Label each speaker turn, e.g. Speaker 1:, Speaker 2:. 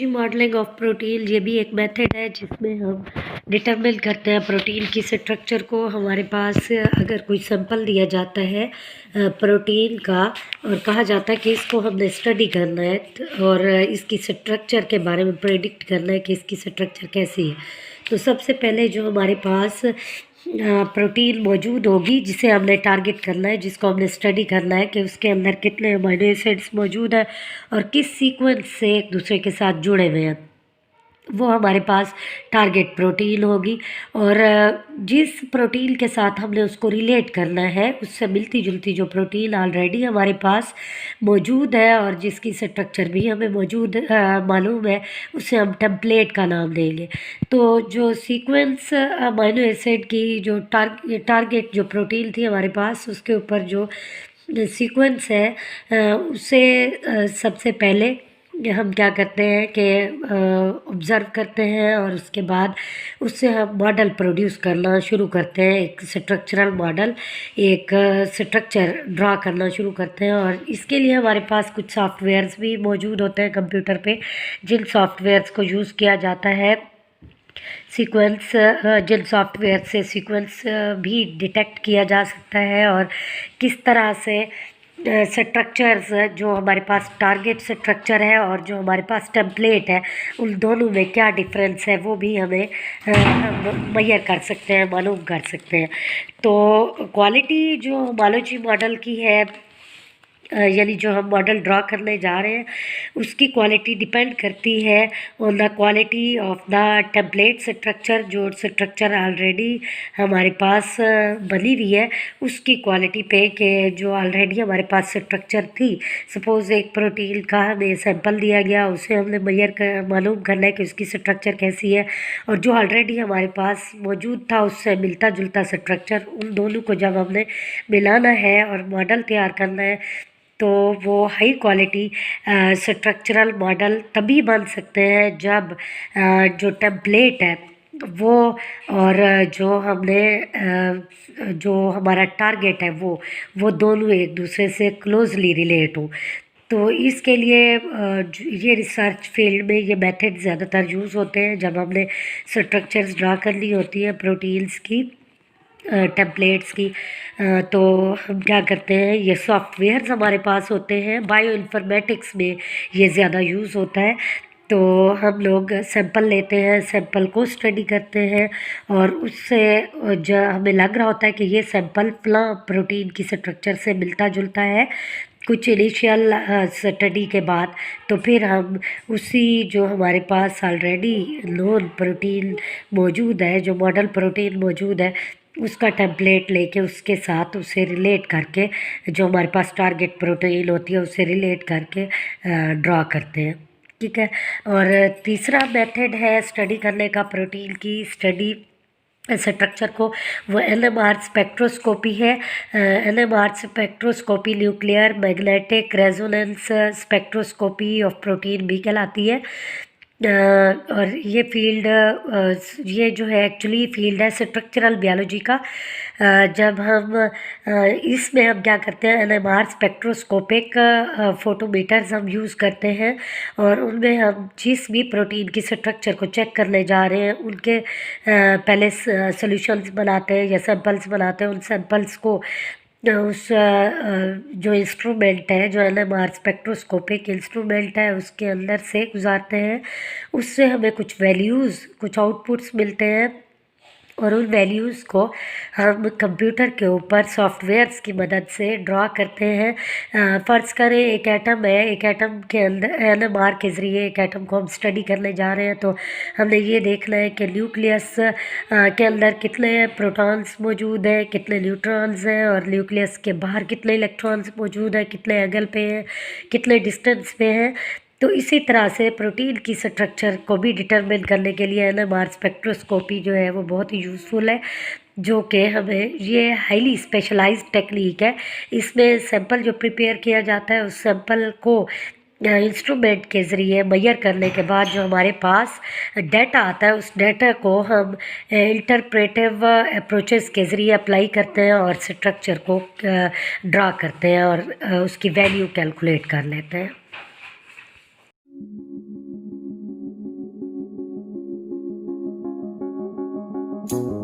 Speaker 1: Modelling of protein ये भी एक मेथड है जिसमें हम डिटरमिन करते हैं प्रोटीन की स्ट्रक्चर को। हमारे पास अगर कोई सैंपल दिया जाता है प्रोटीन का और कहा जाता है कि इसको हमने स्टडी करना है और इसकी स्ट्रक्चर के बारे में प्रेडिक्ट करना है कि इसकी स्ट्रक्चर कैसी है, तो सबसे पहले जो हमारे पास प्रोटीन मौजूद होगी जिसे हमने टारगेट करना है, जिसको हमने स्टडी करना है कि उसके अंदर कितने अमीनो एसिड्स मौजूद हैं और किस सीक्वेंस से एक दूसरे के साथ जुड़े हुए हैं, वो हमारे पास टारगेट प्रोटीन होगी। और जिस प्रोटीन के साथ हमने उसको रिलेट करना है उससे मिलती जुलती जो प्रोटीन ऑलरेडी हमारे पास मौजूद है और जिसकी स्ट्रक्चर भी हमें मौजूद मालूम है, उसे हम टेम्पलेट का नाम देंगे। तो जो सीक्वेंस अमीनो एसिड की जो टारगेट जो प्रोटीन थी हमारे पास, उसके ऊपर जो सीक्वेंस है उसे सबसे पहले हम क्या करते हैं कि ऑब्ज़र्व करते हैं और उसके बाद उससे हम मॉडल प्रोड्यूस करना शुरू करते हैं, एक स्ट्रक्चरल मॉडल, एक स्ट्रक्चर ड्रा करना शुरू करते हैं। और इसके लिए हमारे पास कुछ सॉफ्टवेयर्स भी मौजूद होते हैं कंप्यूटर पे, जिन सॉफ्टवेयर्स को यूज़ किया जाता है सीक्वेंस, जिन सॉफ्टवेयर से सीक्वेंस भी डिटेक्ट किया जा सकता है और किस तरह से स्ट्रक्चर्स जो हमारे पास टारगेट स्ट्रक्चर है और जो हमारे पास टेम्पलेट है उन दोनों में क्या डिफरेंस है वो भी हमें मेजर कर सकते हैं, मालूम कर सकते हैं। तो क्वालिटी जो होमोलॉजी मॉडल की है, यानी जो हम मॉडल ड्रा करने जा रहे हैं उसकी क्वालिटी डिपेंड करती है on the quality of the template structure. जो स्ट्रक्चर ऑलरेडी हमारे पास बनी हुई है उसकी क्वालिटी पे, कि जो ऑलरेडी हमारे पास स्ट्रक्चर थी, सपोज़ एक प्रोटीन का हमें सैंपल दिया गया, उसे हमने मेजर कर मालूम करना है कि उसकी स्ट्रक्चर कैसी है, और जो ऑलरेडी हमारे पास मौजूद था उससे मिलता जुलता स्ट्रक्चर, उन दोनों को जब हमने मिलाना है और मॉडल तैयार करना है तो वो हाई क्वालिटी स्ट्रक्चरल मॉडल तभी बन सकते हैं जब जो टेम्पलेट है वो और जो हमने जो हमारा टारगेट है वो दोनों एक दूसरे से क्लोजली रिलेट हो। तो इसके लिए ये रिसर्च फील्ड में ये मेथड ज़्यादातर यूज़ होते हैं जब हमने स्ट्रक्चर्स ड्रा करनी होती है प्रोटीन्स की, टेम्पलेट्स की। तो हम क्या करते हैं, ये सॉफ्टवेयर्स हमारे पास होते हैं, बायो इन्फॉर्मेटिक्स में ये ज़्यादा यूज़ होता है। तो हम लोग सैंपल लेते हैं, सैंपल को स्टडी करते हैं और उससे जो हमें लग रहा होता है कि ये सैंपल फलां प्रोटीन की स्ट्रक्चर से मिलता जुलता है कुछ इनिशियल स्टडी के बाद, तो फिर हम उसी जो हमारे पास ऑलरेडी नोन प्रोटीन मौजूद है, जो मॉडल प्रोटीन मौजूद है, उसका टेम्पलेट लेके उसके साथ उसे रिलेट करके जो हमारे पास टारगेट प्रोटीन होती है उसे रिलेट करके ड्रा करते हैं। ठीक है। और तीसरा मेथड है स्टडी करने का प्रोटीन की स्टडी स्ट्रक्चर को, वो एनएमआर स्पेक्ट्रोस्कोपी है। NMR spectroscopy nuclear magnetic resonance spectroscopy of protein भी कहलाती है। और ये फील्ड ये जो है एक्चुअली फील्ड है स्ट्रक्चरल बायोलॉजी का। जब हम इसमें हम क्या करते हैं, एनएमआर स्पेक्ट्रोस्कोपिक फोटोमीटर्स हम यूज़ करते हैं और उनमें हम जिस भी प्रोटीन की स्ट्रक्चर को चेक करने जा रहे हैं उनके पहले सॉल्यूशंस बनाते हैं या सैंपल्स बनाते हैं। उन सैंपल्स को उस जो इंस्ट्रूमेंट है, जो एनएमआर स्पेक्ट्रोस्कोपिक इंस्ट्रूमेंट है, उसके अंदर से गुजारते हैं। उससे हमें कुछ वैल्यूज़, कुछ आउटपुट्स मिलते हैं और उन वैल्यूज़ को हम कंप्यूटर के ऊपर सॉफ्टवेयर्स की मदद से ड्रा करते हैं। फ़र्ज़ करें एक एटम है, एक एटम के अंदर एनएमआर के ज़रिए एक एटम को हम स्टडी करने जा रहे हैं, तो हमने ये देखना है कि न्यूक्लियस के अंदर कितने प्रोटॉन्स मौजूद हैं, कितने न्यूट्रॉन्स हैं, और न्यूक्लियस के बाहर कितने इलेक्ट्रॉन्स मौजूद हैं, कितने एंगल पे हैं, कितने डिस्टेंस पे हैं। तो इसी तरह से प्रोटीन की स्ट्रक्चर को भी डिटरमिन करने के लिए एनएमआर स्पेक्ट्रोस्कोपी जो है वो बहुत ही यूज़फुल है, जो कि हमें ये हाईली स्पेशलाइज्ड टेक्निक है। इसमें सैंपल जो प्रिपेयर किया जाता है उस सैंपल को इंस्ट्रूमेंट के ज़रिए मेजर करने के बाद जो हमारे पास डाटा आता है उस डाटा को हम इंटरप्रेटिव अप्रोचेस के ज़रिए अप्लाई करते हैं और स्ट्रक्चर को ड्रा करते हैं और उसकी वैल्यू कैलकुलेट कर लेते हैं। है।